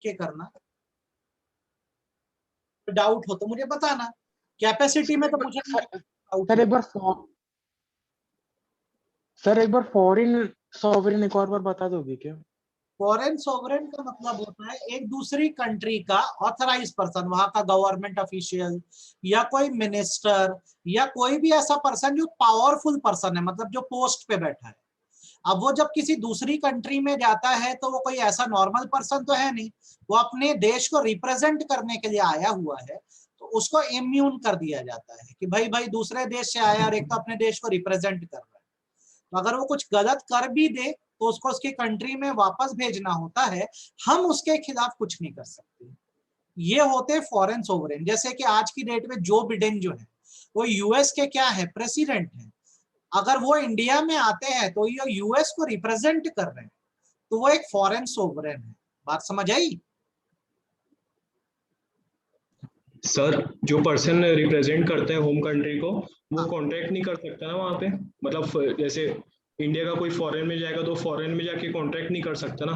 के करना, डाउट हो तो मुझे बताना। कैपेसिटी में तो मुझे सर एक बार फॉरेन सॉवरेन एक और बार बता दोगे क्या? फॉरेन सॉवरेन का मतलब होता है एक दूसरी कंट्री का ऑथराइज पर्सन, वहां का गवर्नमेंट ऑफिशियल या कोई मिनिस्टर या कोई भी ऐसा पर्सन जो पावरफुल पर्सन है, मतलब जो पोस्ट पे बैठा है। अब वो जब किसी दूसरी कंट्री में जाता है तो वो कोई ऐसा नॉर्मल पर्सन तो है नहीं, वो अपने देश को रिप्रेजेंट करने के लिए आया हुआ है, तो उसको इम्यून कर दिया जाता है कि भाई भाई दूसरे देश से आया और एक तो अपने देश को रिप्रेजेंट कर रहा है, तो अगर वो कुछ गलत कर भी दे तो उसको उसकी कंट्री में वापस भेजना होता है, हम उसके खिलाफ कुछ नहीं कर सकते। ये होते फॉरेन सोवरेन। जैसे कि आज की डेट में जो बिडेन जो है वो यूएस के क्या है, प्रेसिडेंट है। अगर वो इंडिया में आते हैं तो ये यूएस को रिप्रेजेंट कर रहे हैं, तो वो एक फॉरेन सोवरेन है। बात समझ आई? सर जो पर्सन रिप्रेजेंट करता है होम कंट्री को, वो कॉन्ट्रैक्ट नहीं कर सकता ना वहाँ पे? मतलब जैसे इंडिया का कोई फॉरेन में जाएगा तो फॉरेन में जाके कॉन्ट्रैक्ट नहीं कर सकता ना?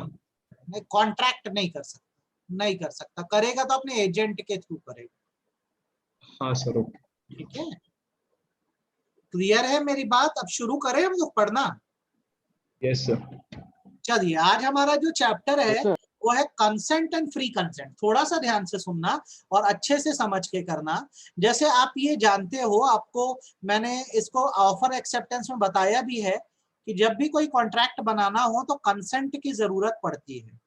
नहीं, कॉन्ट्रैक्ट नहीं कर सकता, नहीं कर सकता। करेगा तो अपने एजेंट के थ्रू करेगा। हाँ सर, ओके। ठीक है, क्लियर है मेरी बात? अब शुरू करें हम लोग पढ़ना। Yes sir. चलिए, आज हमारा जो चैप्टर है Yes, sir. वो है कंसेंट एंड फ्री कंसेंट। थोड़ा सा ध्यान से सुनना और अच्छे से समझ के करना। जैसे आप ये जानते हो, आपको मैंने इसको ऑफर एक्सेप्टेंस में बताया भी है कि जब भी कोई कॉन्ट्रैक्ट बनाना हो तो कंसेंट की जरूरत पड़ती है।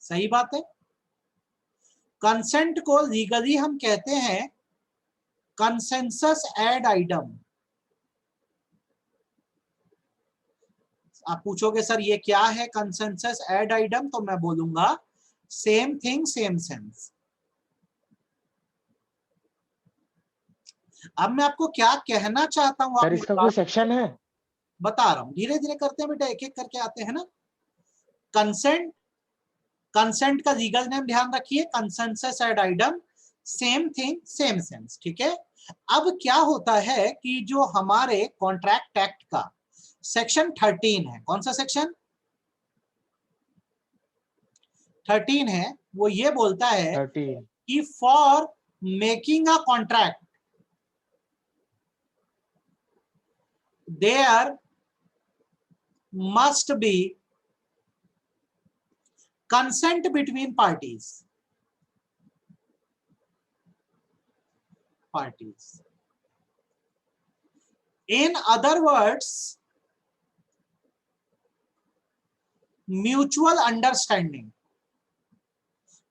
सही बात है। कंसेंट को लीगली हम कहते हैं कंसेंसस एड आइटम। आप पूछोगे सर ये क्या है कंसेंसस एड आइटम, तो मैं बोलूंगा सेम थिंग सेम सेंस। अब मैं आपको क्या कहना चाहता हूं, सर इसका कोई सेक्शन है? बता रहा हूं, धीरे धीरे करते हैं बेटा, एक एक करके आते हैं ना। कंसेंट, कंसेंट का लीगल नेम ध्यान रखिए, consensus ad idem, same thing same sense. ठीक है। अब क्या होता है कि जो हमारे कॉन्ट्रैक्ट एक्ट का सेक्शन 13 है, कौन सा सेक्शन 13 है, वो ये बोलता है 13. कि for making a contract there must be consent between parties. In other words, mutual understanding.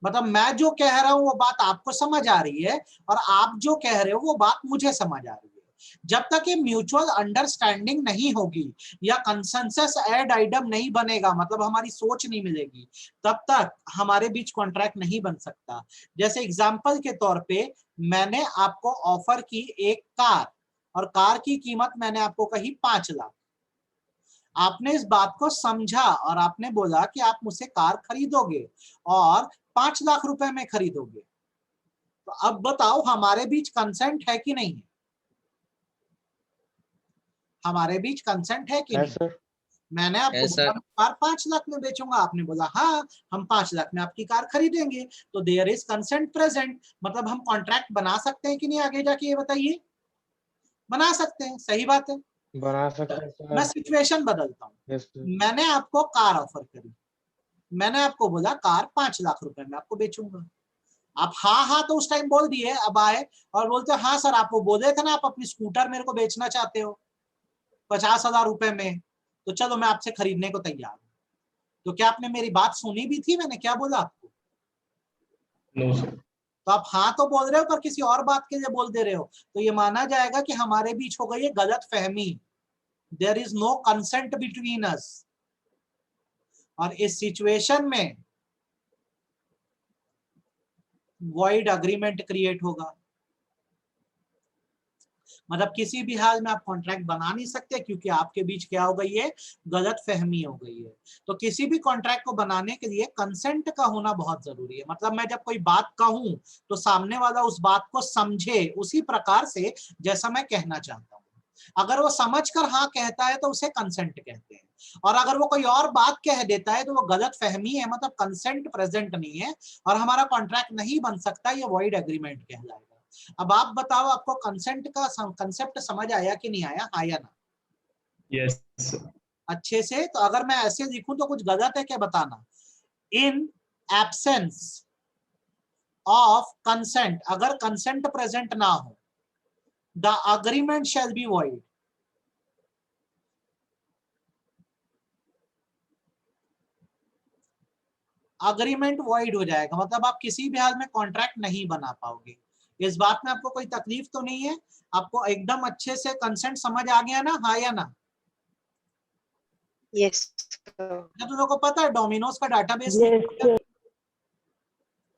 मतलब मैं जो कह रहा हूं वो बात आपको समझ आ रही है और आप जो कह रहे हो वो बात मुझे समझ आ रही है। जब तक ये म्यूचुअल अंडरस्टैंडिंग नहीं होगी या कंसेंसस एड आइटम नहीं बनेगा, मतलब हमारी सोच नहीं मिलेगी, तब तक हमारे बीच कॉन्ट्रैक्ट नहीं बन सकता। जैसे एग्जांपल के तौर पे मैंने आपको ऑफर की एक कार, और कार की कीमत मैंने आपको कही 5 लाख। आपने इस बात को समझा और आपने बोला कि आप मुझसे कार खरीदोगे और 5 लाख रुपए में खरीदोगे। तो अब बताओ हमारे बीच कंसेंट है कि नहीं है? हमारे बीच कंसेंट है कि नहीं? सर मैंने आपको बोला कार 5 लाख में बेचूंगा, आपने बोला हाँ हम 5 लाख में आपकी कार खरीदेंगे, तो देयर इज कंसेंट प्रेजेंट। मतलब हम कॉन्ट्रैक्ट बना सकते हैं कि नहीं आगे जाके, ये बताइए। बना सकते हैं, सही बात है। बना सकते हैं मैं सर. सिचुएशन बदलता हूँ। Yes, sir. मैंने आपको कार ऑफर करी, मैंने आपको बोला कार 5 लाख रुपए में आपको बेचूंगा। आप हाँ हाँ तो उस टाइम बोल दिए, अब आए और बोलते हाँ सर आप वो बोले थे ना आप अपनी स्कूटर मेरे को बेचना चाहते हो 50,000 रुपए में, तो चलो मैं आपसे खरीदने को तैयार हूं। तो क्या आपने मेरी बात सुनी भी थी? मैंने क्या बोला आपको? No sir. तो आप हाँ तो बोल रहे हो पर किसी और बात के लिए बोल दे रहे हो, तो ये माना जाएगा कि हमारे बीच हो गई है गलत फहमी। There is no consent between us. और इस सिचुएशन में वॉइड अग्रीमेंट क्रिएट होगा। मतलब किसी भी हाल में आप कॉन्ट्रैक्ट बना नहीं सकते, क्योंकि आपके बीच क्या हो गई है, गलत फहमी हो गई है। तो किसी भी कॉन्ट्रैक्ट को बनाने के लिए कंसेंट का होना बहुत जरूरी है। मतलब मैं जब कोई बात कहूं तो सामने वाला उस बात को समझे उसी प्रकार से जैसा मैं कहना चाहता हूं। अगर वो समझकर हाँ कहता है तो उसे कंसेंट कहते हैं। और अगर वो कोई और बात कह देता है तो वो गलत फहमी है, मतलब कंसेंट प्रेजेंट नहीं है और हमारा कॉन्ट्रैक्ट नहीं बन सकता, ये वॉइड एग्रीमेंट कहलाएगा। अब आप बताओ, आपको कंसेंट का कंसेप्ट समझ आया कि नहीं आया, हाँ या ना? यस अच्छे से। तो अगर मैं ऐसे लिखूं तो कुछ गलत है क्या, बताना। इन एब्सेंस ऑफ कंसेंट, अगर कंसेंट प्रेजेंट ना हो, the agreement shall be void. Agreement void हो जाएगा, मतलब आप किसी भी हाल में कॉन्ट्रैक्ट नहीं बना पाओगे। इस बात में आपको कोई तकलीफ तो नहीं है? आपको एकदम अच्छे से कंसेंट समझ आ गया ना, हाँ या ना? यस क्या तुम लोगों को पता है डोमिनोज का डाटाबेस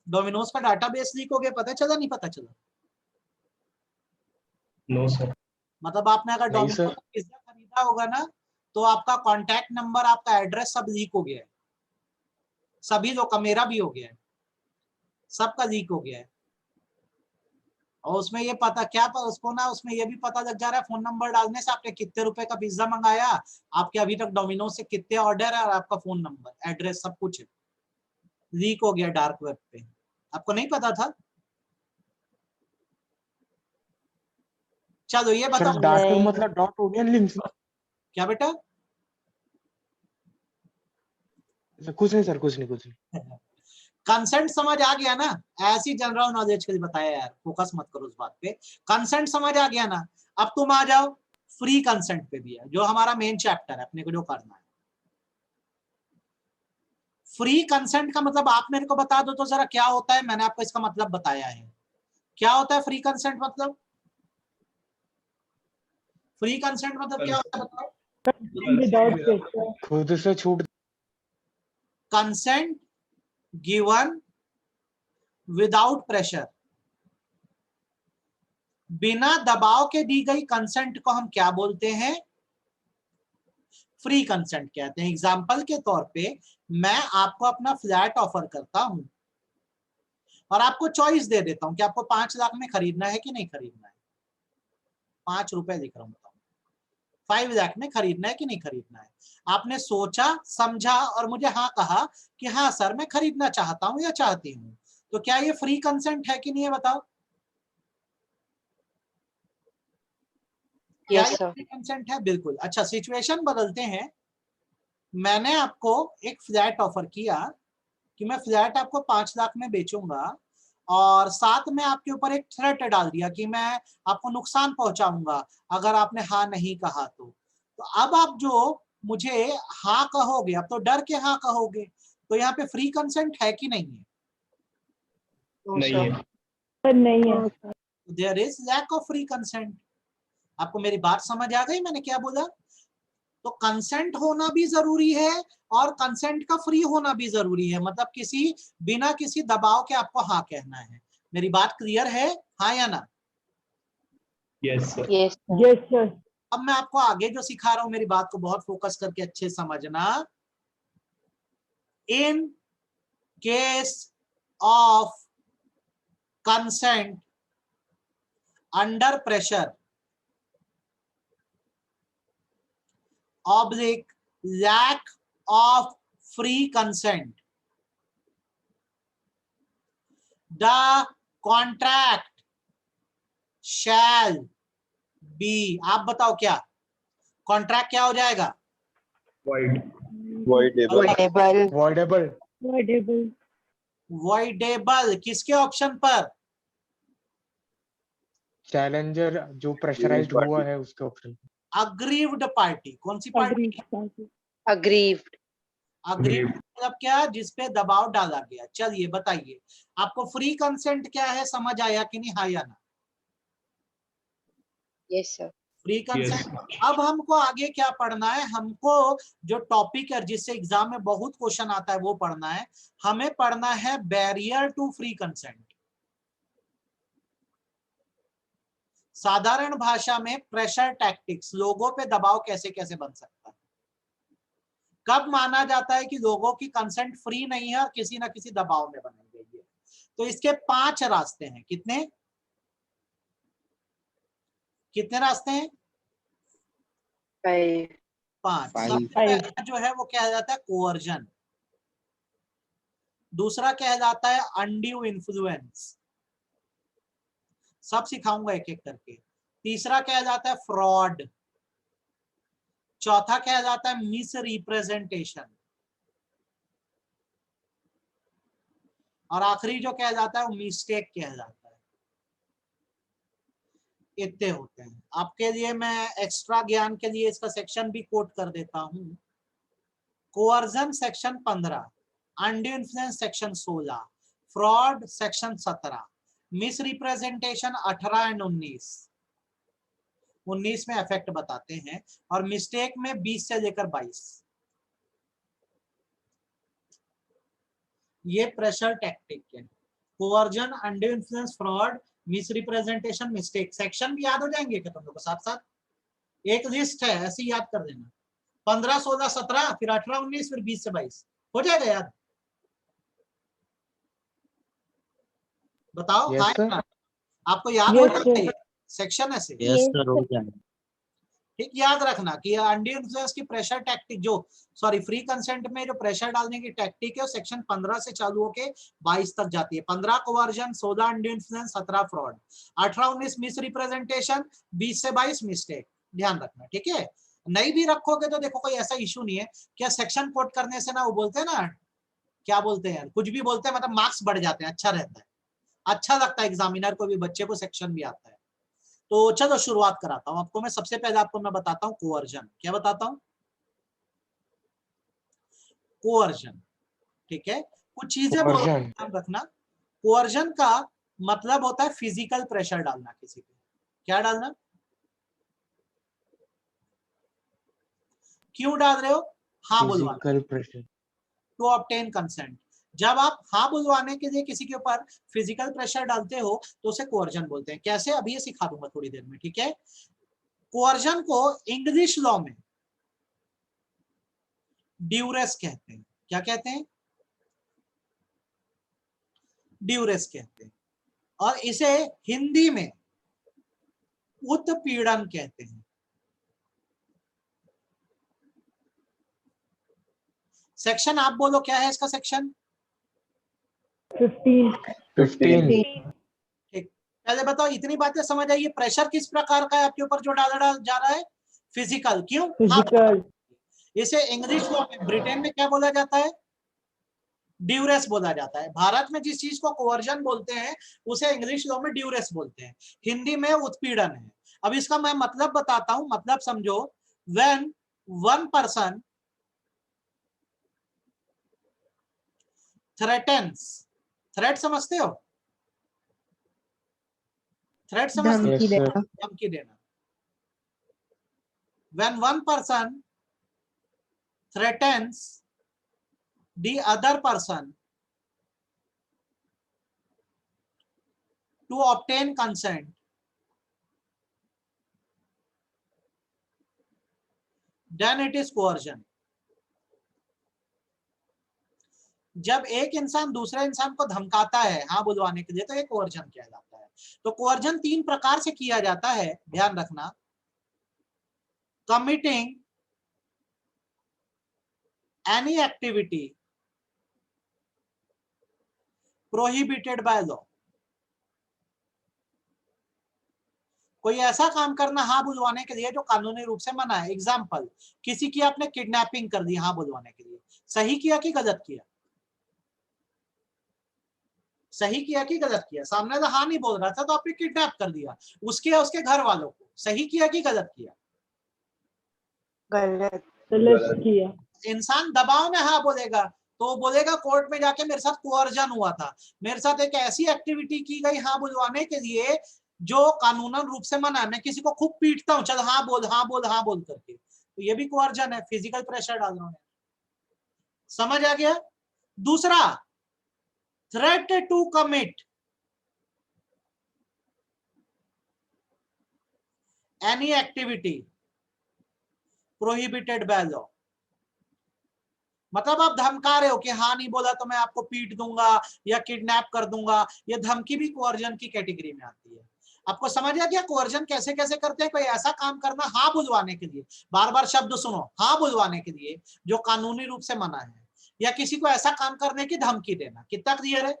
डोमिनोज का डाटाबेस लीक हो गया, पता चला नहीं पता चला? No sir. मतलब आपने अगर नहीं डोमिनोज सर। का पिज्जा खरीदा होगा ना, तो आपका कॉन्टैक्ट नंबर, आपका एड्रेस सब लीक हो गया है। सभी लोग का, मेरा भी हो गया है, सबका लीक हो गया है। और उसमें ये पता क्या, पर उसको ना उसमें ये भी पता लग जा रहा है फोन नंबर डालने से, आपने कितने रुपए का पिज्जा मंगाया, आपके अभी तक डोमिनोज से कितने ऑर्डर है, और आपका फोन नंबर, एड्रेस, सब कुछ है। लीक हो गया डार्क वेब पे, आपको नहीं पता था? चलो ये सर बताओ। डार्क नहीं। मतलब डॉट ओनियन लिंक्स? क्या बेटा? कुछ नहीं सर, कुछ नहीं, कुछ नहीं। कंसेंट समझ आ गया ना? ऐसी जनरल नॉलेज के लिए बताया यार, फोकस मत करो उस बात पे। कंसेंट समझ आ गया ना? अब तुम आ जाओ फ्री कंसेंट पे भी है, जो हमारा मेन चैप्टर है, अपने को जो करना है। फ्री कंसेंट का मतलब आप मेरे को बता दो तो जरा, क्या होता है? मैंने आपको इसका मतलब बताया है। क्या होता है फ्री कंसेंट मतलब? फ्री कंसेंट मतलब क्या होता है बताओ? खुद से छूट। कंसेंट गिवन विदाउट प्रेशर, बिना दबाव के दी गई कंसेंट को हम क्या बोलते हैं? फ्री कंसेंट कहते हैं। एग्जाम्पल के तौर पे मैं आपको अपना फ्लैट ऑफर करता हूं और आपको चॉइस दे देता हूं कि आपको 5 लाख में खरीदना है कि नहीं खरीदना है। 5 रुपए लिख रहा हूं, बताओ 5 लाख में खरीदना है कि नहीं खरीदना है। आपने सोचा, समझा और मुझे हाँ कहा कि हाँ सर मैं खरीदना चाहता हूं या चाहती हूँ, तो क्या ये फ्री कंसेंट है कि नहीं है, बताओ? क्या ये फ्री कंसेंट है? बिल्कुल। अच्छा, सिचुएशन बदलते हैं। मैंने आपको एक फ्लैट ऑफर किया कि मैं फ्लैट आपको 5 लाख में बेचूंगा, और साथ में आपके ऊपर एक थ्रेट डाल दिया कि मैं आपको नुकसान पहुंचाऊंगा अगर आपने हाँ नहीं कहा तो अब आप जो मुझे हाँ कहोगे, अब तो डर के हाँ कहोगे, तो यहाँ पे फ्री कंसेंट है कि नहीं है? नहीं है। नहीं है। There is lack of free consent. आपको मेरी बात समझ आ गई मैंने क्या बोला? तो कंसेंट होना भी जरूरी है और कंसेंट का फ्री होना भी जरूरी है, मतलब किसी बिना किसी दबाव के आपको हाँ कहना है। मेरी बात क्लियर है, हाँ या ना? Yes sir. Yes yes sir. अब मैं आपको आगे जो सिखा रहा हूं, मेरी बात को बहुत फोकस करके अच्छे समझना। In case of consent under pressure oblique lack of free consent, the contract shall be, आप बताओ क्या कॉन्ट्रैक्ट क्या हो जाएगा? Void. Voidable voidable. Voidable. Voidable किसके ऑप्शन पर? चैलेंजर जो प्रेशराइज्ड हुआ है उसके ऑप्शन। Aggrieved party. कौन सी पार्टी? अग्रीव्ड अग्रीव्ड मतलब क्या? जिसपे दबाव डाला गया। चलिए बताइए, आपको फ्री कंसेंट क्या है समझ आया कि नहीं, हाँ या ना? Yes sir free consent. अब हमको आगे क्या पढ़ना है? हमको जो टॉपिक है जिससे एग्जाम में बहुत क्वेश्चन आता है वो पढ़ना है। हमें पढ़ना है बैरियर टू फ्री कंसेंट। साधारण भाषा में प्रेशर टैक्टिक्स, लोगों पे दबाव कैसे कैसे बन सकता है। कब माना जाता है कि लोगों की कंसेंट फ्री नहीं है और किसी ना किसी दबाव में बनाई गई है। तो इसके 5 रास्ते हैं। कितने कितने रास्ते हैं? 5 5। Five. सबसे पहला जो है वो क्या जाता है कोअर्जन, दूसरा क्या जाता है अनड्यू इन्फ्लुएंस, सब सिखाऊंगा एक एक करके। तीसरा क्या जाता है फ्रॉड, चौथा क्या जाता है मिस रिप्रेजेंटेशन, और आखिरी जो कह जाता है वो मिस्टेक कह जाता है। इतने होते हैं। आपके लिए मैं एक्स्ट्रा ज्ञान के लिए इसका सेक्शन भी कोट कर देता हूं। Coercion section 15, undue influence section 16, fraud section 17, miss representation 18 and 19 में इफेक्ट बताते हैं, और मिस्टेक में 20 से लेकर 22। ये प्रेशर टैक्टिक है। Coercion, undue influence, fraud, miss representation, mistake. Section भी याद हो जाएंगे क्या तुम लोग को साथ साथ? एक लिस्ट है ऐसी याद कर देना, 15, 16, 17, फिर 18, 19, फिर 20 से 22 हो जाएगा याद। बताओ Yes, हाँ sir. या ना? आपको याद Yes, हो sir. जाएगा सेक्शन ऐसे। Yes, ठीक, याद रखना कि अनड्यू इन्फ्लुएंस की प्रेशर टैक्टिक जो फ्री कंसेंट में जो प्रेशर डालने की टैक्टिक है सेक्शन 15 से चालू होके 22 तक जाती है। 15 coercion, 16 undue influence, 17 fraud, 18, 19 miss representation, 20 से 22 मिस्टेक। ध्यान रखना, ठीक है। नहीं भी रखोगे तो देखो कोई ऐसा इशू नहीं है। क्या सेक्शन कोट करने से ना वो बोलते हैं ना, क्या बोलते हैं, कुछ भी बोलते हैं, मतलब मार्क्स बढ़ जाते हैं, अच्छा रहता है, अच्छा लगता है एग्जामिनर को भी, बच्चे को सेक्शन भी आता है। तो चलो शुरुआत कराता हूं आपको मैं। सबसे पहले आपको मैं बताता हूं कोअर्जन। क्या बताता हूं? कोअर्जन, ठीक है। कुछ चीजें बोल Coercion. ध्यान रखना। कोअर्जन का मतलब होता है फिजिकल प्रेशर डालना किसी पे। क्या डालना? क्यों डाल रहे हो? हाँ बुलवाना, Physical pressure. To obtain consent. जब आप हाँ बुलवाने के लिए किसी के ऊपर फिजिकल प्रेशर डालते हो तो उसे कोअर्जन बोलते हैं। कैसे, अभी ये सिखा दूंगा थोड़ी देर में, ठीक है। कोअर्जन को इंग्लिश लॉ में ड्यूरेस कहते हैं। क्या कहते हैं? ड्यूरेस कहते हैं। और इसे हिंदी में उत्पीड़न कहते हैं। सेक्शन आप बोलो क्या है इसका सेक्शन? 15. 15. ठीक, पहले बताओ इतनी बातें समझ आई। प्रेशर किस प्रकार का है आपके ऊपर जो डाला जा रहा है? फिजिकल। क्यों? Physical. इसे इंग्लिश लॉ में, ब्रिटेन में क्या बोला जाता है? ड्यूरेस बोला जाता है। भारत में जिस चीज को कोअर्जन बोलते हैं उसे इंग्लिश लॉ में ड्यूरेस बोलते हैं, हिंदी में उत्पीड़न है। अब इसका मैं मतलब बताता हूं, मतलब समझो। When one person threatens, threat समझते हो? थ्रेट समझते हो? Yes, sir. धमकी देना। When one person threatens the other person to obtain consent, then it is coercion. जब एक इंसान दूसरे इंसान को धमकाता है हाँ बुलवाने के लिए तो ये कोअर्जन किया जाता है। तो कोअर्जन 3 प्रकार से किया जाता है, ध्यान रखना। Committing any activity prohibited by law, कोई ऐसा काम करना हाँ बुलवाने के लिए जो कानूनी रूप से मना है। एग्जाम्पल, किसी की आपने किडनैपिंग कर दी हाँ बुलवाने के लिए, सही किया कि गलत किया? सही किया कि गलत किया? सामने तो हाँ नहीं बोल रहा था तो आपने किडनैप कर दिया उसके या उसके घर वालों को, सही किया कि गलत किया? गलत। गलत किया। इंसान दबाव में हाँ बोलेगा तो बोलेगा कोर्ट में जाके मेरे साथ कोअर्जन हुआ था, मेरे साथ एक ऐसी एक्टिविटी की गई हाँ बुलवाने के लिए जो कानूनन रूप से मना है। मैं किसी को खूब पीटता हूं, चल हाँ बोल हाँ बोल हाँ बोल करके, तो ये भी कोअर्जन है, फिजिकल प्रेशर डाल रहा हूं। समझ आ गया? दूसरा, threat to commit any activity prohibited by law, मतलब आप धमका रहे हो कि हाँ नहीं बोला तो मैं आपको पीट दूंगा या किडनैप कर दूंगा। ये धमकी भी कोअर्जन की कैटेगरी में आती है। आपको समझ आ गया कोअर्जन कैसे कैसे करते हैं? कोई ऐसा काम करना हाँ बुलवाने के लिए, बार बार शब्द सुनो, हाँ बुलवाने के लिए जो कानूनी रूप से मना है, या किसी को ऐसा काम करने की धमकी देना। कितना क्लियर है?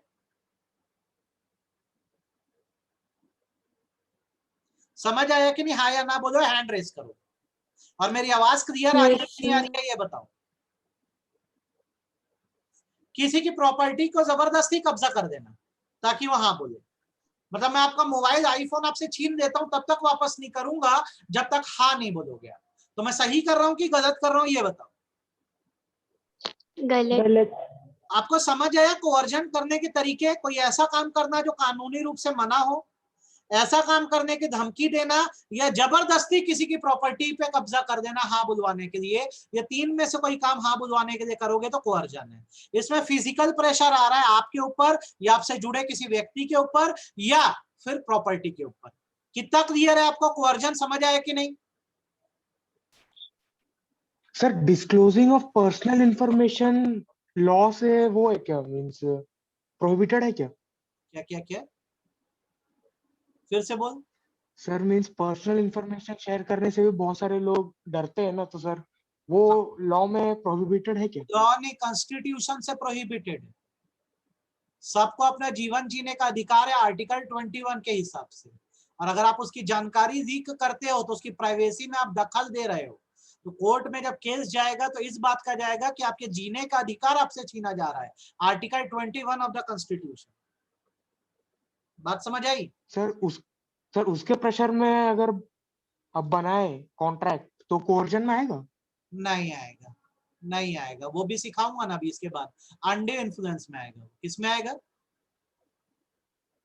समझ आया कि नहीं? हाँ या ना बोलो, हैंड रेस करो। और मेरी आवाज क्लियर आ रही है कि नहीं आ रही है ये बताओ। किसी की प्रॉपर्टी को जबरदस्ती कब्जा कर देना ताकि वो हाँ बोले, मतलब मैं आपका मोबाइल आईफोन आपसे छीन लेता हूं तब तक वापस नहीं करूंगा जब तक हाँ नहीं बोलोगे। तो मैं सही कर रहा हूं कि गलत कर रहा हूं ये बताओ। गलत। आपको समझ आया कोअर्जन करने के तरीके? कोई ऐसा काम करना जो कानूनी रूप से मना हो, ऐसा काम करने की धमकी देना, या जबरदस्ती किसी की प्रॉपर्टी पे कब्जा कर देना हाँ बुलवाने के लिए। ये तीन में से कोई काम हाँ बुलवाने के लिए करोगे तो कोअर्जन है। इसमें फिजिकल प्रेशर आ रहा है आपके ऊपर या आपसे जुड़े किसी व्यक्ति के ऊपर या फिर प्रॉपर्टी के ऊपर। कितना क्लियर है आपको? कोअर्जन समझ आया कि नहीं? Sir disclosing of personal information law से वो है क्या, मींस प्रोहिबिटेड है क्या? क्या क्या क्या? फिर से बोल। Sir means personal information share करने से भी बहुत सारे लोग डरते हैं ना, तो सर वो लॉ में प्रोहिबिटेड है क्या? लॉ ने कॉन्स्टिट्यूशन से प्रोहिबिटेड है। सबको अपना जीवन जीने का अधिकार है आर्टिकल 21 के हिसाब से। और अगर आप उसकी जानकारी लीक करते हो तो उसकी प्राइवेसी में आप दखल दे रहे हो, तो कोर्ट में जब केस जाएगा तो इस बात का जाएगा कि आपके जीने का अधिकार आपसे छीना जा रहा है, आर्टिकल 21 ऑफ द कॉन्स्टिट्यूशन। बात समझ आई? सर उसके प्रेशर में अगर अब बनाए कॉन्ट्रैक्ट तो कोर्जन में आएगा? नहीं आएगा, नहीं आएगा। वो भी सिखाऊंगा ना अभी इसके बाद। अंडे इन्फ्लुएंस में आएगा। किसमें आएगा?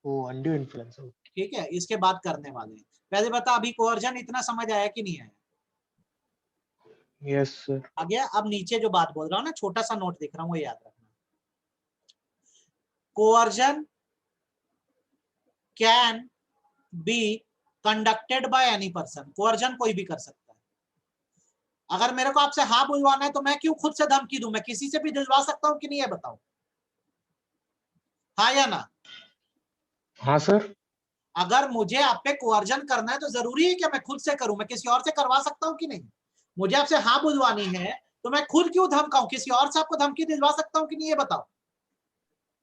वो अंडू इन्फ्लुएंस। ठीक है, इसके बाद करने वाले हैं। पहले बता अभी कोअर्जन इतना समझ आया कि नहीं आया? Yes sir. आ गया? अब नीचे जो बात बोल रहा हूँ ना, छोटा सा नोट दिख रहा हूँ, वो याद रखना। Coercion can be conducted by any person. Coercion कोई भी कर सकता है। अगर मेरे को आपसे हाँ बुलवाना है तो मैं क्यों खुद से धमकी दूं? मैं किसी से भी दिलवा सकता हूं कि नहीं, है बताओ? हाँ या ना? हाँ सर। अगर मुझे आप पे कोअर्जन करना है तो जरूरी है कि मैं खुद से करूं? मैं किसी और से करवा सकता हूं कि नहीं? मुझे आपसे हाँ बुलवानी है तो मैं खुद क्यों धमकाऊं? किसी और से आपको धमकी दिलवा सकता हूं कि नहीं, ये बताओ?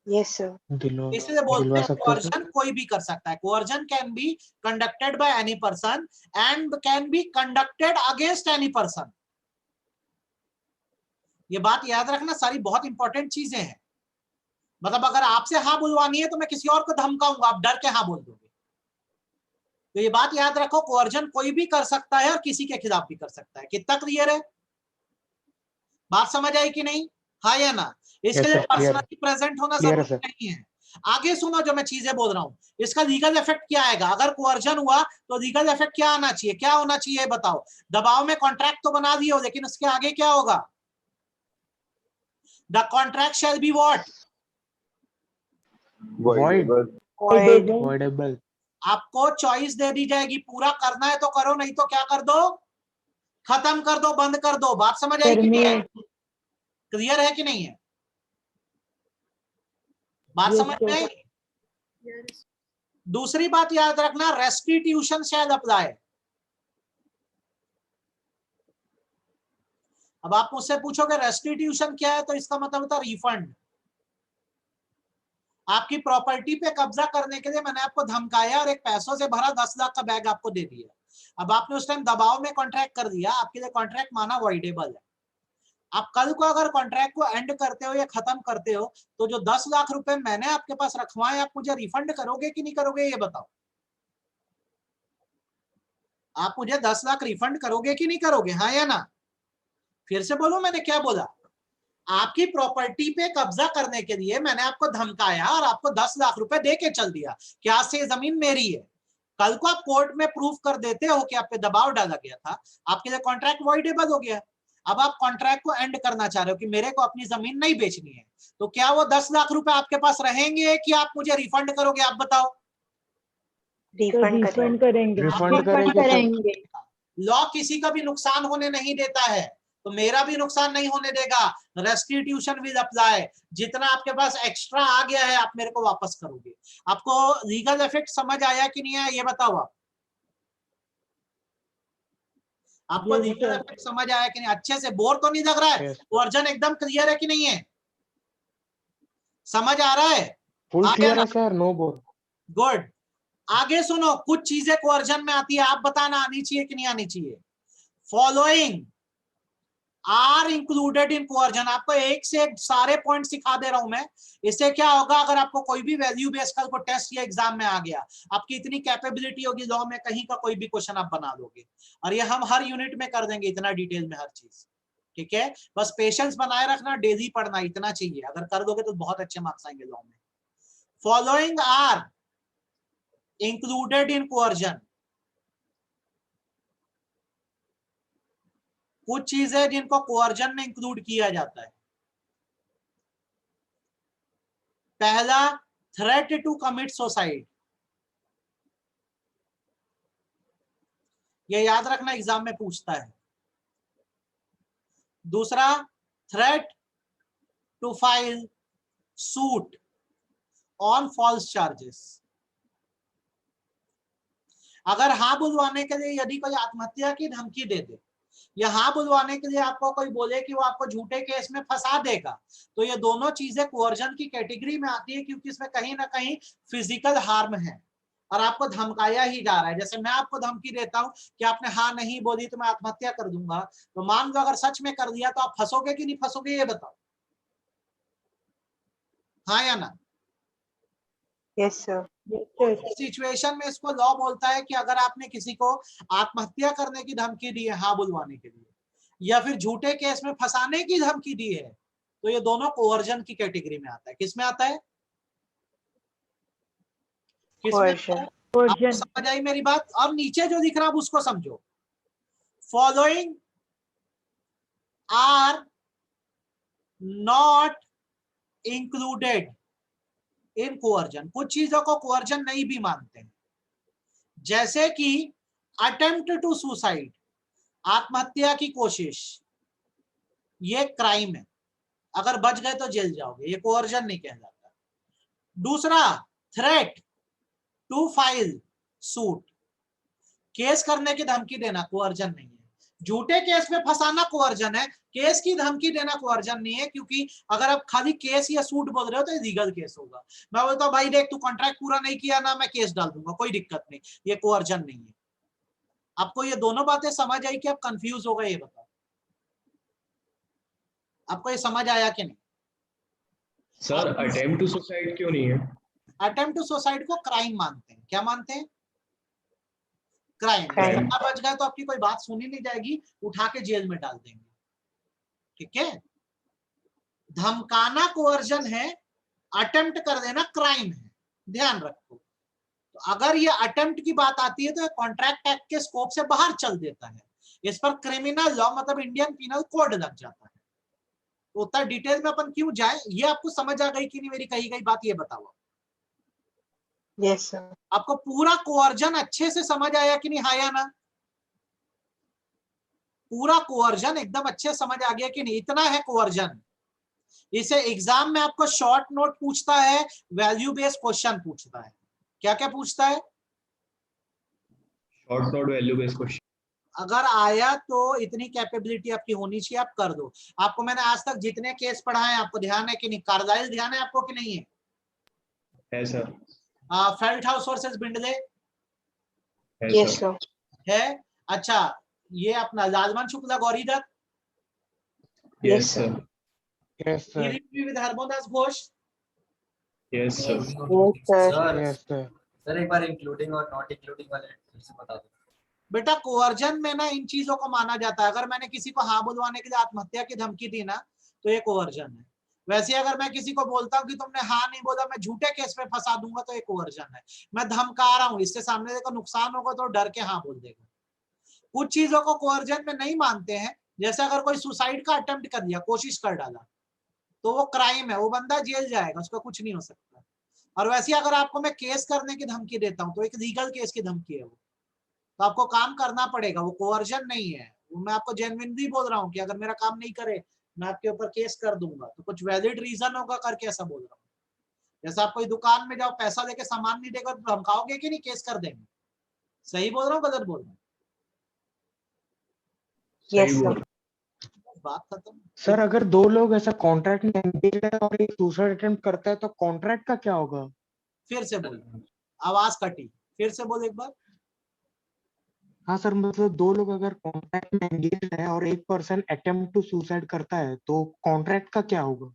Yes, sir. इसलिए बोलते दिलवा हैं सकते हैं सर। कोअर्जन कोई भी कर सकता है। Coercion can be conducted by any person and can be conducted against any person. ये बात याद रखना, सारी बहुत इंपॉर्टेंट चीजें हैं। मतलब अगर आपसे हाँ बुलवानी है तो मैं किसी और को धमकाऊंगा, आप डर के हाँ बोल दोगे। तो ये बात याद रखो, कोअर्जन कोई भी कर सकता है और किसी के खिलाफ भी कर सकता है। कितना क्लियर है? बात समझ आई कि नहीं? हाँ या ना? इसके लिए पर्सनली प्रेजेंट होना जरूरी नहीं है। आगे सुनो जो मैं चीजें बोल रहा हूँ। इसका लीगल इफेक्ट क्या आएगा? अगर कोअर्जन हुआ तो लीगल इफेक्ट क्या आना चाहिए? क्या होना चाहिए बताओ? दबाव में कॉन्ट्रैक्ट तो बना दिए हो, लेकिन उसके आगे क्या होगा? The contract shall be what? voidable। आपको चॉइस दे दी जाएगी, पूरा करना है तो करो, नहीं तो क्या कर दो? खत्म कर दो, बंद कर दो। बात समझ आई कि नहीं? क्लियर है कि नहीं है? बात समझ में आई? दूसरी बात याद रखना, रेस्टिट्यूशन शैल अप्लाई। अब आप मुझसे पूछोगे रेस्टिट्यूशन क्या है, तो इसका मतलब होता है रिफंड। आपकी प्रॉपर्टी पे कब्जा करने के लिए मैंने आपको धमकाया और एक पैसों से भरा 10 लाख का बैग आपको दे दिया। अब आपने उस टाइम दबाव में कॉन्ट्रैक्ट कर दिया, आपके लिए कॉन्ट्रैक्ट माना वॉइडेबल है। आप कल को अगर कॉन्ट्रैक्ट को एंड करते हो या खत्म करते हो तो जो 10 लाख रुपए मैंने आपके पास रखवाए आप मुझे रिफंड करोगे कि नहीं करोगे, ये बताओ? आप मुझे 10 लाख रिफंड करोगे कि नहीं करोगे? हाँ या ना? फिर से बोलो, मैंने क्या बोला? आपकी प्रॉपर्टी पे कब्जा करने के लिए मैंने आपको धमकाया और आपको 10 लाख रुपए दे के चल दिया कि आज से ये जमीन मेरी है। कल को आप कोर्ट में प्रूफ कर देते हो कि आप पे दबाव डाला गया था, आपके लिए कॉन्ट्रैक्ट वॉइडेबल हो गया। अब आप कॉन्ट्रैक्ट को एंड करना चाह रहे हो कि मेरे को अपनी जमीन नहीं बेचनी है, तो क्या वो 10 लाख रुपए आपके पास रहेंगे कि आप मुझे रिफंड करोगे? आप बताओ। रिफंड करेंगे। रिफंड करेंगे। लॉ किसी का भी नुकसान होने नहीं देता है। तो मेरा भी नुकसान नहीं होने देगा, रेस्टिट्यूशन विल अप्लाई, जितना आपके पास एक्स्ट्रा आ गया है आप मेरे को वापस करोगे। आपको लीगल इफेक्ट समझ आया कि नहीं आया ये बताओ आप, आपको Yes, लीगल sir. इफेक्ट समझ आया कि नहीं, अच्छे से बोर तो नहीं लग रहा है, Yes. वर्जन एकदम क्लियर है कि नहीं है, समझ आ रहा है? फुल आ गया क्लियर ना? है सर, नो बोर। गुड। आगे सुनो, कुछ चीजें कोवर्जन में आती है, आप बताना आनी चाहिए कि नहीं आनी चाहिए। Following are included in coercion, आपको एक से एक सारे पॉइंट सिखा दे रहा हूं मैं। इससे क्या होगा, अगर आपको कोई भी वैल्यू बेस कल को टेस्ट या एग्जाम में आ गया, आपकी इतनी कैपेबिलिटी होगी लॉ में कहीं का कोई भी क्वेश्चन आप बना लोगे, और ये हम हर यूनिट में कर देंगे इतना डिटेल में हर चीज, ठीक है? बस पेशेंस बनाए रखना, डेली पढ़ना, इतना चाहिए, अगर कर दोगे तो बहुत अच्छे मार्क्स आएंगे लॉ में। Following are included in coercion, कुछ चीजें जिनको कोवर्जन में इंक्लूड किया जाता है। पहला, थ्रेट टू कमिट सुसाइड, ये याद रखना एग्जाम में पूछता है। दूसरा, threat to file suit on false charges, अगर हाँ बुलवाने के लिए यदि कोई आत्महत्या की धमकी दे दे, या हाँ बुलवाने के लिए आपको कोई बोले कि वो आपको झूठे केस में फंसा देगा, तो ये दोनों चीजें कोवर्जन की कैटेगरी में आती है, क्योंकि इसमें कहीं ना कहीं फिजिकल हार्म है और आपको धमकाया ही जा रहा है। जैसे मैं आपको धमकी देता हूं कि आपने हाँ नहीं बोली तो मैं आत्महत्या कर दूंगा, तो मान लो अगर सच में कर दिया तो आप फंसोगे कि नहीं फंसोगे, ये बताओ, हाँ या ना? Yes, sir. Yes, sir. Situation में इसको लॉ बोलता है कि अगर आपने किसी को आत्महत्या करने की धमकी दी है हाँ बुलवाने के लिए, या फिर झूठे केस में फंसाने की धमकी दी है, तो ये दोनों कोवर्जन की कैटेगरी में आता है। किस में आता है? किस में आता है? आपको Coercion. समझ आई मेरी बात? अब नीचे जो दिख रहा है आप उसको समझो। Following are not included in coercion, कुछ चीजों को कोवर्जन नहीं भी मानते हैं, जैसे कि अटेम्प्ट टू सुसाइड, आत्महत्या की कोशिश, ये क्राइम है, अगर बच गए तो जेल जाओगे, ये कोवर्जन नहीं कहलाता। दूसरा, threat to file suit, case करने की धमकी देना कोवर्जन नहीं है। झूठे केस में फंसाना कोवर्जन है, केस की धमकी देना कोवर्जन नहीं है, क्योंकि अगर आप खाली केस या सूट बोल रहे हो तो लीगल केस होगा। मैं बोलता हूं भाई देख तू कॉन्ट्रैक्ट पूरा नहीं किया ना, मैं केस डाल दूंगा, कोई दिक्कत नहीं, ये कोवर्जन नहीं है। आपको ये दोनों बातें समझ आई कि आप कंफ्यूज हो गए, ये बताओ आपको ये समझ आया कि नहीं? सर अटेम्प्ट टू सुसाइड क्यों नहीं है? अटेम्प्ट टू सुसाइड को क्राइम मानते हैं। क्या मानते हैं? क्राइम। Crime. बच गए तो आपकी कोई बात सुनी नहीं जाएगी, उठा के जेल में डाल देंगे, ठीक है? धमकाना कोवर्जन है, अटेम्प्ट कर देना क्राइम है, ध्यान रखो। तो अगर ये अटेम्प्ट की बात आती है तो कॉन्ट्रैक्ट एक्ट के स्कोप से बाहर चल देता है, इस पर क्रिमिनल लॉ मतलब इंडियन पिनल कोड लग जाता है। तो उतना डिटेल में अपन क्यों जाए, ये आपको समझ आ गई कि नहीं मेरी कही गई बात, ये बताओ। Yes, sir. आपको पूरा कोवर्जन अच्छे से समझ आया कि नहीं, हाँ या ना? पूरा कोवर्जन एकदम अच्छे समझ आ गया कि नहीं? इतना है कोवर्जन। इसे एग्जाम में आपको शॉर्ट नोट पूछता है, वैल्यू बेस्ड क्वेश्चन पूछता है। क्या क्या पूछता है? Short note value based question. अगर आया तो इतनी कैपेबिलिटी आपकी होनी चाहिए, आप कर दो। आपको मैंने आज तक जितने केस पढ़ाए आपको ध्यान है कि नहीं? कार्लाइल ध्यान है आपको कि नहीं है? है sir. Felthouse versus Bindley है Yes, सर। sir. है। अच्छा, ये अपना लाजमान Shukla Gauri Dutt, yes sir. Yes sir. With Harmodas Ghosh, yes sir. Yes, sir. Yes sir. Sir एक बार इंक्लूडिंग और नॉट इंक्लूडिंग वाले फिर से बता दो। बेटा कोवर्जन में ना इन चीजों को माना जाता है। अगर मैंने किसी को हाँ बुलवाने के लिए आत्महत्या की धमकी दी ना, तो ये कोवर्जन है। वैसे अगर मैं किसी को बोलता हूँ कि तुमने हाँ नहीं बोला, मैं झूठे केस में फंसा दूंगा, तो ये कोवर्जन है। मैं धमका रहा हूँ, इससे सामने को नुकसान होगा तो डर के हाँ बोल देगा। कुछ चीजों को कोवर्जन में नहीं मानते हैं, जैसे अगर कोई सुसाइड का अटेम्प्ट कर दिया, कोशिश कर डाला, तो वो क्राइम है, वो बंदा जेल जाएगा, उसका कुछ नहीं हो सकता। और वैसे अगर आपको मैं केस करने की धमकी देता हूँ तो एक लीगल केस की धमकी है वो, तो आपको काम करना पड़ेगा, वो कोवर्जन नहीं है, मैं आपको जेन्युइनली बोल रहा हूँ कि अगर मेरा काम नहीं करे मैं आपके ऊपर केस कर दूंगा, तो कुछ वैलिड रीजन होगा करके ऐसा बोल रहा हूँ। जैसे आप कोई दुकान में जाओ, पैसा देके सामान नहीं देगा तो धमकाओगे कि नहीं, केस कर देंगे। सही बोल रहा हूँ गलत बोल रहा हूँ? Yes, सही sir. बोल। बात खत्म। सर अगर दो लोग ऐसा कॉन्ट्रैक्ट में एंगेज है और एक सुसाइड अटेम्प्ट करता है तो कॉन्ट्रैक्ट का क्या होगा? फिर से बोल, आवाज कटी, फिर से बोल एक बार। हाँ सर, मतलब दो लोग अगर कॉन्ट्रैक्ट में एंगेज है और एक पर्सन अटेम्प्ट टू सुसाइड करता है तो कॉन्ट्रैक्ट का क्या होगा?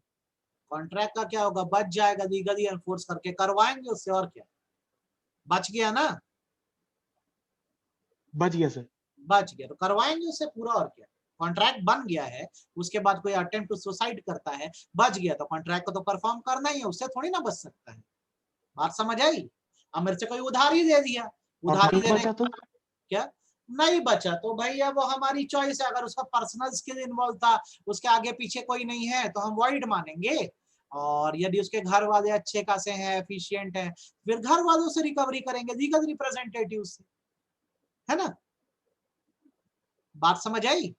कॉन्ट्रैक्ट का क्या होगा? बच जाएगा, लीगली एनफोर्स करके करवाएंगे उससे, और क्या। बच गया ना, बच गया सर। बच गया तो करवाएंगे उससे पूरा, और क्या। कॉन्ट्रैक्ट बन गया है, उसके बाद कोई अटेम्प्ट टू सुसाइड करता है, बच गया तो कॉन्ट्रैक्ट को तो परफॉर्म करना ही है, उससे थोड़ी ना बच सकता है। बात समझ आई? अब मेरे से कोई उधारी दे दिया, और उधारी नहीं देने बचा तो? क्या नहीं बचा तो भैया वो हमारी चॉइस है। अगर उसका पर्सनल स्किल इन्वॉल्व था, उसके आगे पीछे कोई नहीं है, तो हम वॉइड मानेंगे। और यदि उसके घर वाले अच्छे खासे हैं, एफिशिएंट हैं, फिर घर वालों से रिकवरी करेंगे, लीगल रिप्रेजेंटेटिव से, है ना। बात समझ आई?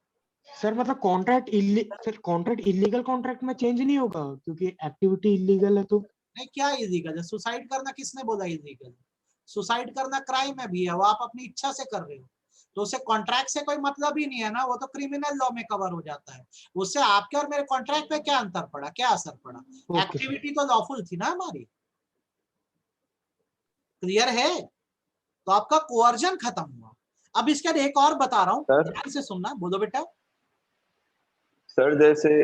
सर मतलब कॉन्ट्रैक्ट इलीगल कॉन्ट्रैक्ट में चेंज नहीं होगा क्योंकि एक्टिविटी इलीगल है तो? नहीं, क्या इलीगल है? सुसाइड करना किसने बोला इलीगल? सुसाइड करना क्राइम है भी है, वो आप अपनी इच्छा से कर रहे हो, तो उसे कॉन्ट्रैक्ट से कोई मतलब ही नहीं है ना, वो तो क्रिमिनल लॉ में कवर हो जाता है। उससे आपके और मेरे कॉन्ट्रैक्ट पे क्या अंतर पड़ा, क्या असर पड़ा? Okay sir. एक्टिविटी तो लॉफुल थी ना हमारी। क्लियर है? तो आपका कोअर्जन खत्म हुआ। अब इसके बाद एक और बता रहा हूँ, सर ध्यान से सुनना, बोलो बेटा। सर जैसे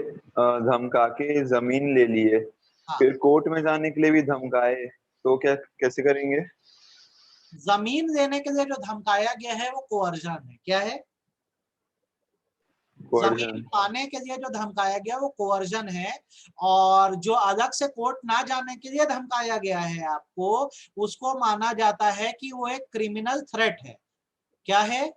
धमका के जमीन ले लिए, हाँ, फिर कोर्ट में जाने के लिए भी धमकाए, तो क्या कैसे करेंगे? जमीन लेने के लिए जो धमकाया गया है वो कोअर्जन है। क्या है? जमीन कोर्जन। पाने के लिए जो धमकाया गया वो कोअर्जन है। और जो अलग से कोर्ट ना जाने के लिए धमकाया गया है आपको, उसको माना जाता है कि वो एक क्रिमिनल थ्रेट है। क्या है?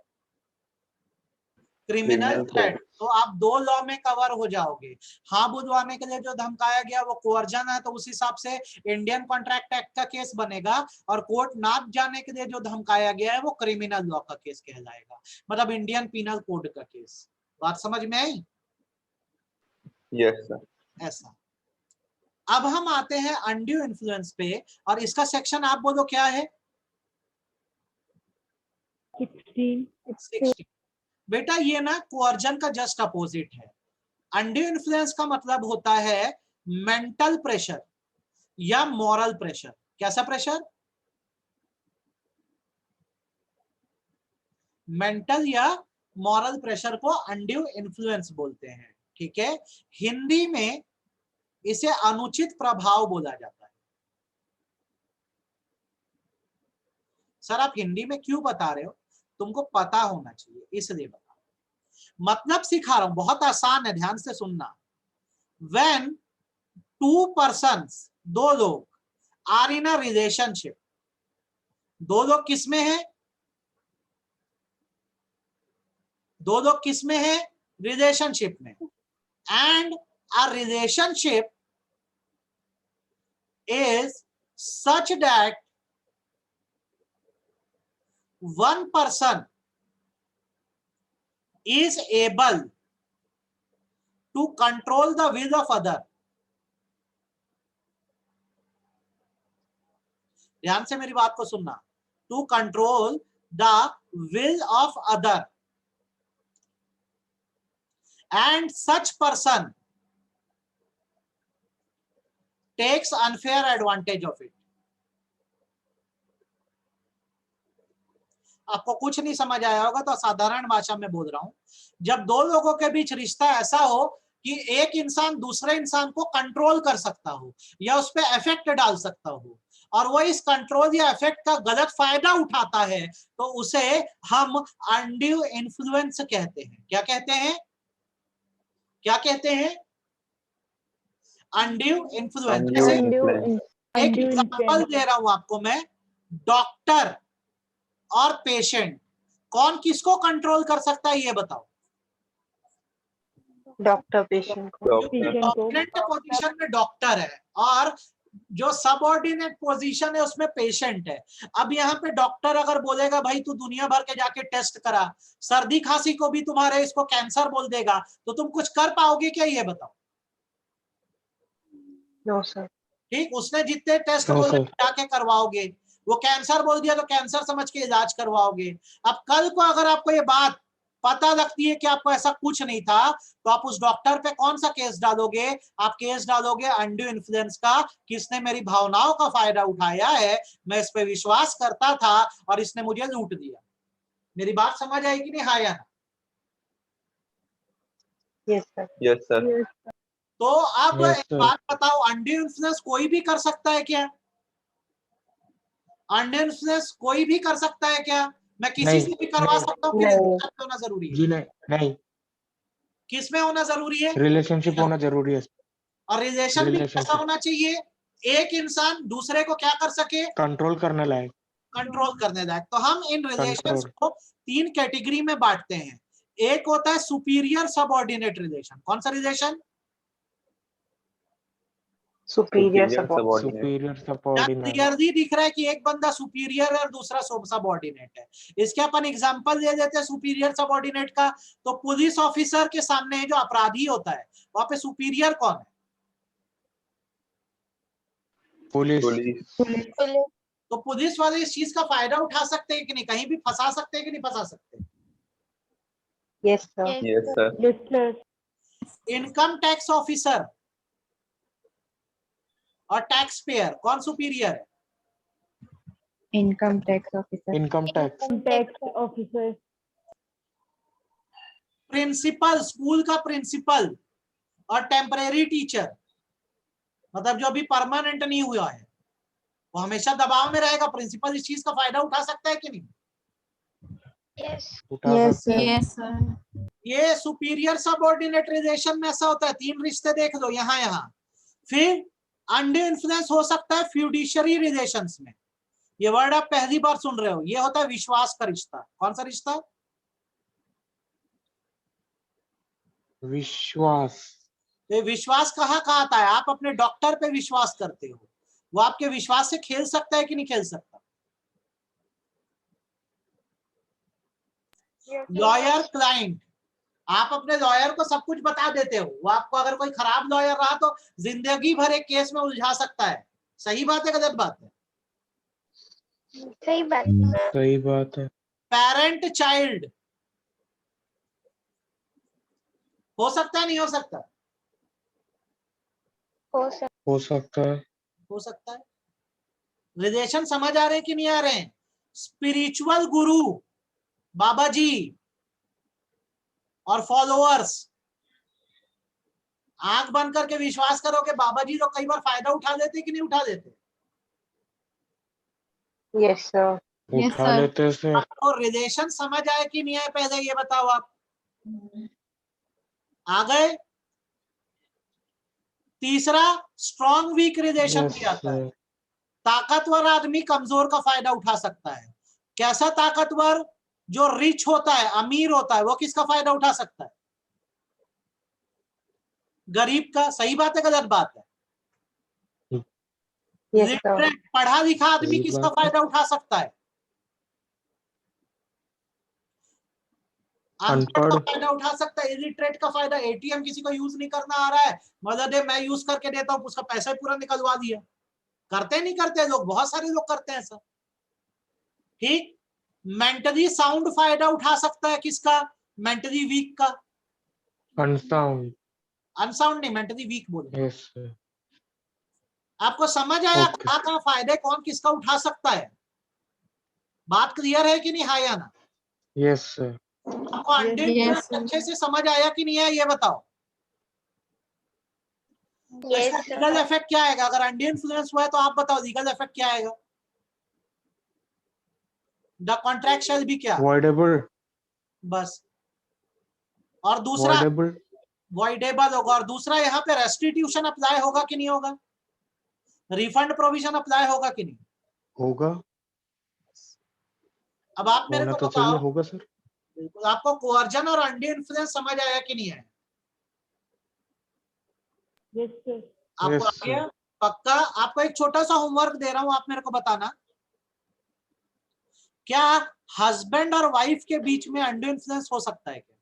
Criminal threat. तो आप दो लॉ में कवर हो जाओगे। हाँ बुलवाने के लिए जो धमकाया गया वो कोअर्जन है, तो उस हिसाब से इंडियन कॉन्ट्रैक्ट एक्ट का केस बनेगा। और कोर्ट ना जाने के लिए जो धमकाया गया है वो क्रिमिनल लॉ का केस कहलाएगा, मतलब इंडियन पीनल कोड का केस। बात समझ में आई? Yes sir. ऐसा। अब हम आते हैं अनड्यू इन्फ्लुएंस पे, और इसका सेक्शन आप बोलो क्या है? 16 बेटा ये ना कोअर्जन का जस्ट अपोजिट है। अनड्यू इन्फ्लुएंस का मतलब होता है मेंटल प्रेशर या मॉरल प्रेशर। कैसा प्रेशर? मेंटल या मॉरल प्रेशर को अनड्यू इन्फ्लुएंस बोलते हैं। ठीक है, हिंदी में इसे अनुचित प्रभाव बोला जाता है। सर आप हिंदी में क्यों बता रहे हो? तुमको पता होना चाहिए इसलिए बता रहा हूं। मतलब सिखा रहा हूं, बहुत आसान है, ध्यान से सुनना। When two persons, दो लोग, are in a relationship, दो लोग किसमें है? दो लोग किसमें है? रिलेशनशिप में। And a relationship is such that one person is able to control the will of other. ध्यान से मेरी बात को सुनना। To control the will of other, and such person takes unfair advantage of it. आपको कुछ नहीं समझ आया होगा तो साधारण भाषा में बोल रहा हूं। जब दो लोगों के बीच रिश्ता ऐसा हो कि एक इंसान दूसरे इंसान को कंट्रोल कर सकता हो या उस पर इफेक्ट डाल सकता हो, और वो इस कंट्रोल या इफेक्ट का गलत फायदा उठाता है, तो उसे हम अनड्यू इन्फ्लुएंस कहते हैं। क्या कहते हैं? क्या कहते हैं? Undue influence. जैसे एक एग्जांपल दे रहा हूं आपको मैं, डॉक्टर और पेशेंट, कौन किसको कंट्रोल कर सकता है ये बताओ? डॉक्टर पेशेंट को। डोमिनेंट पोजीशन में डॉक्टर है और जो सबऑर्डिनेट पोजीशन है उसमें पेशेंट है। अब यहाँ पे डॉक्टर अगर बोलेगा भाई तू दुनिया भर के जाके टेस्ट करा, सर्दी खांसी को भी तुम्हारे इसको कैंसर बोल देगा, तो तुम कुछ कर पाओगे क्या, ये बताओ। No, sir. ठीक, उसने जितने टेस्ट No, बोले sir. जाके करवाओगे, वो कैंसर बोल दिया तो कैंसर समझ के इलाज करवाओगे। अब कल को अगर आपको ये बात पता लगती है कि आपको ऐसा कुछ नहीं था, तो आप उस डॉक्टर पे कौन सा केस डालोगे? आप केस डालोगे अनड्यू इन्फ्लुएंस का, कि इसने मेरी भावनाओं का फायदा उठाया है, मैं इस पे विश्वास करता था और इसने मुझे लूट दिया। मेरी बात समझ आई कि नहीं, हाँ या ना? Yes, sir. Yes sir. Yes. तो अब Yes, एक sir. बात बताओ, अनड्यू इन्फ्लुएंस कोई भी कर सकता है क्या? अनड्यू इन्फ्लुएंस कोई भी कर सकता है क्या? मैं किसी नहीं, से भी करवा नहीं। सकता हूँ कि नहीं। रिलेशनशिप होना जरूरी है? जी नहीं, नहीं, किस में होना जरूरी है? रिलेशनशिप होना जरूरी है, और रिलेशन भी कैसा रिलेशनशिप होना चाहिए? एक इंसान दूसरे को क्या कर सके? कंट्रोल करने लायक, कंट्रोल करने लायक। तो हम इन रिलेशंस कंट्रोल। को 3 कैटेगरी में बांटते हैं। एक होता है सुपीरियर सबऑर्डिनेट रिलेशन। कौन सा relation? Superior Superior support. subordinate. Superior subordinate. Clearly दिख रहा है कि एक बंदा सुपीरियर है और दूसरा सबऑर्डिनेट है। इसके अपन एग्जांपल ले लेते हैं सुपीरियर सबऑर्डिनेट का। तो पुलिस ऑफिसर के सामने जो अपराधी होता है, वहां पे सुपीरियर कौन है? Police, police. तो पुलिस वाले इस चीज का फायदा उठा सकते हैं कि नहीं? कहीं भी फंसा सकते हैं कि नहीं फंसा सकते? Yes, sir. Yes sir. Yes, sir. Income tax officer और टैक्स पेयर कौन सुपीरियर है? Income tax officer. Income tax, Tax officer. Principal, school का प्रिंसिपल और टेम्परेरी टीचर, मतलब जो अभी परमानेंट नहीं हुआ है, वो हमेशा दबाव में रहेगा। प्रिंसिपल इस चीज का फायदा उठा सकता है कि नहीं? उठा यस सकते हैं। सर। ये सुपीरियर सबऑर्डिनेट रिलेशन में ऐसा होता है। 3 रिश्ते देख लो यहाँ। फिर अनड्यू इन्फ्लुएंस हो सकता है फ्यूडिशरी रिलेशंस में। ये वर्ड आप पहली बार सुन रहे हो। ये होता है विश्वास का रिश्ता। कौन सा रिश्ता? विश्वास, तो विश्वास कहाँ कहाँ आता है? आप अपने डॉक्टर पे विश्वास करते हो, वो आपके विश्वास से खेल सकता है कि नहीं खेल सकता? लॉयर क्लाइंट, आप अपने लॉयर को सब कुछ बता देते हो, वो आपको अगर कोई खराब लॉयर रहा तो जिंदगी भर एक केस में उलझा सकता है। सही बात है, गलत बात है? सही बात। सही बात है। पेरेंट चाइल्ड हो सकता है, नहीं हो सकता? हो सकता है। हो सकता है। रिलेशन समझ आ रहे हैं कि नहीं आ रहे हैं? स्पिरिचुअल गुरु, बाबा जी और फॉलोअर्स, आंख बंद करके विश्वास करो कि बाबा जी तो कई बार फायदा उठा लेते कि नहीं उठा लेते? Yes, sir. Yes, उठा sir. लेते से। आपको रिलेशन समझ आए कि नहीं आए, पहले ये बताओ आप। आ गए? तीसरा स्ट्रॉन्ग वीक रिलेशन यस भी आता है। सर। ताकतवर आदमी कमजोर का फायदा उठा सकता है। कैसा ताकतवर? जो रिच होता है, अमीर होता है, वो किसका फायदा उठा सकता है? गरीब का। सही बात है, गलत बात है? Yes, sir. लिटरेट, पढ़ा लिखा आदमी सही किसका बात है। फायदा उठा सकता है? अनपढ़ का अनपढ़। फायदा उठा सकता है। इलिटरेट का फायदा, एटीएम किसी को यूज नहीं करना आ रहा है, मतलब दे मैं यूज करके देता हूँ, उसका पैसा पूरा निकलवा दिया। करते नहीं करते लोग? बहुत सारे लोग करते हैं सर। ठीक। मेंटली साउंड फायदा उठा सकता है किसका? मेंटली वीक का। अनसाउंड। अनसाउंड नहीं, मेंटली वीक बोले। Yes sir. आपको समझ आया ओके। कहाँ कहाँ फायदे कौन किसका उठा सकता है? बात क्लियर है कि नहीं, हाँ या ना? Yes sir. आपको Yes, sir. अच्छे से समझ आया कि नहीं आया, ये बताओ। इसका लीगल इफेक्ट क्या आएगा? अगर अनड्यू इन्फ्लुएंस हुआ है तो आप बताओ लीगल इफेक्ट क्या आएगा? द कॉन्ट्रैक्ट शैल बी क्या? वॉइडेबल। बस। और दूसरा वॉइडेबल। वॉइडेबल होगा। और दूसरा यहाँ पे रेस्टिट्यूशन अप्लाई होगा कि नहीं होगा? रिफंड प्रोविजन अप्लाई होगा कि नहीं? होगा। अब आप मेरे होना को तो चाहिए, बताओ, होगा सर। बिल्कुल। आपको कोअर्जन और अनड्यू इन्फ्लुएंस समझ आया कि नहीं आया? Yes, sir. आपको Yes, आ गया? पक्का? आपको एक छोटा सा होमवर्क दे रहा हूं, आप मेरे को बताना, क्या हस्बैंड और वाइफ के बीच में अंडू इन्फ्लुएंस हो सकता है क्या?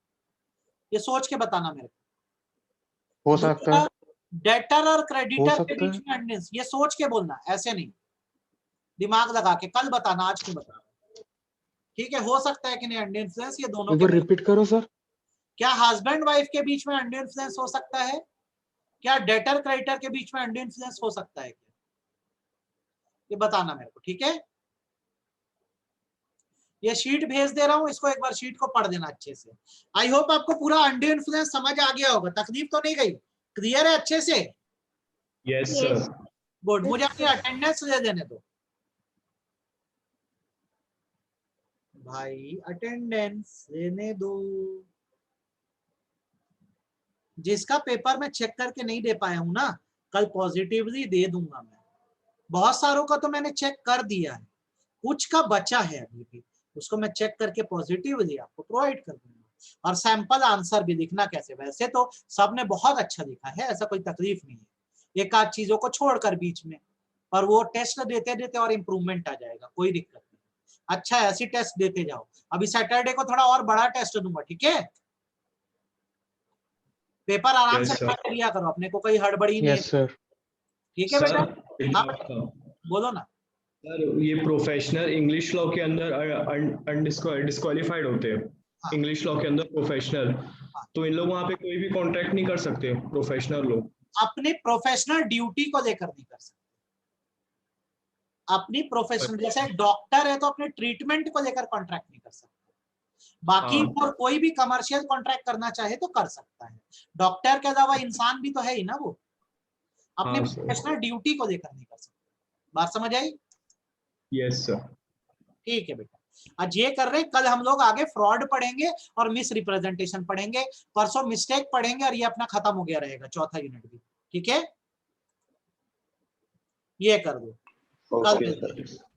ये सोच के बताना मेरे को। हो सकता है। डेटर और हो क्रेडिटर के सकता बीच है। में अंडू, ये सोच के बोलना, ऐसे नहीं, दिमाग लगा के। कल बताना, आज क्यों बताना? ठीक है, हो सकता है कि नहीं अंडू इन्फ्लुएंस, ये दोनों एक के बार बीच। रिपीट करो सर। क्या हस्बैंड वाइफ के बीच में अंडू इन्फ्लुएंस हो सकता है? क्या डेटर क्रेडिटर के बीच में अंडू इन्फ्लुएंस हो सकता है क्या? ये बताना मेरे को, ठीक है? ये शीट भेज दे रहा हूं, इसको एक बार शीट को पढ़ देना अच्छे से। आई होप आपको पूरा अंडू इन्फ्लुएंस समझ आ गया होगा, तकलीफ तो नहीं गई, क्लियर है अच्छे से? Yes sir. गुड, मुझे अपनी अटेंडेंस दे देने दो भाई, अटेंडेंस देने दो। जिसका पेपर मैं चेक करके नहीं दे पाया हूं ना, कल पॉजिटिवली दे दूंगा मैं। बहुत सारों का तो मैंने चेक कर दिया है, कुछ का बचा है अभी भी, उसको मैं चेक करके पॉजिटिवली आपको प्रोवाइड कर दूंगा। और सैंपल आंसर भी लिखना कैसे, वैसे तो सबने बहुत अच्छा लिखा है, ऐसा कोई तकलीफ नहीं है, एक आध चीजों को छोड़कर बीच में, पर वो टेस्ट देते देते और इम्प्रूवमेंट आ जाएगा, कोई दिक्कत नहीं। अच्छा, ऐसी टेस्ट देते जाओ। अभी सैटरडे को थोड़ा और बड़ा टेस्ट दूंगा, ठीक है? पेपर आराम Yes, से sir. पढ़ के लिया करो, अपने को कोई हड़बड़ी नहीं है, यस सर। ठीक है बेटा? सर एक हाँ, बात था बोलो ना। सर, ये प्रोफेशनल इंग्लिश लॉ के अंदर डिस्क्वालिफाइड होते हैं। हाँ। इंग्लिश लॉ के अंदर प्रोफेशनल, तो इन लोग वहाँ पे कोई भी कॉन्ट्रैक्ट नहीं कर सकते, प्रोफेशनल लोग अपनी प्रोफेशनल ड्यूटी को लेकर नहीं कर सकते। अपनी प्रोफेशनल, जैसे डॉक्टर है तो अपने ट्रीटमेंट को लेकर कॉन्ट्रैक्ट नहीं कर सकता। बाकी हाँ। और कोई भी कमर्शियल कॉन्ट्रैक्ट करना चाहे तो कर सकता है। डॉक्टर के अलावा इंसान भी तो है ही ना, वो अपनी हाँ सर। प्रोफेशनल ड्यूटी को लेकर नहीं कर सकता। बात समझ आई? Yes sir. ठीक है बेटा, आज ये कर रहे हैं, कल हम लोग आगे फ्रॉड पढ़ेंगे और मिस रिप्रेजेंटेशन पढ़ेंगे, परसों मिस्टेक पढ़ेंगे, और ये अपना खत्म हो गया रहेगा चौथा यूनिट भी, ठीक है? ये कर दो, कल ओके मिलते सर। हैं।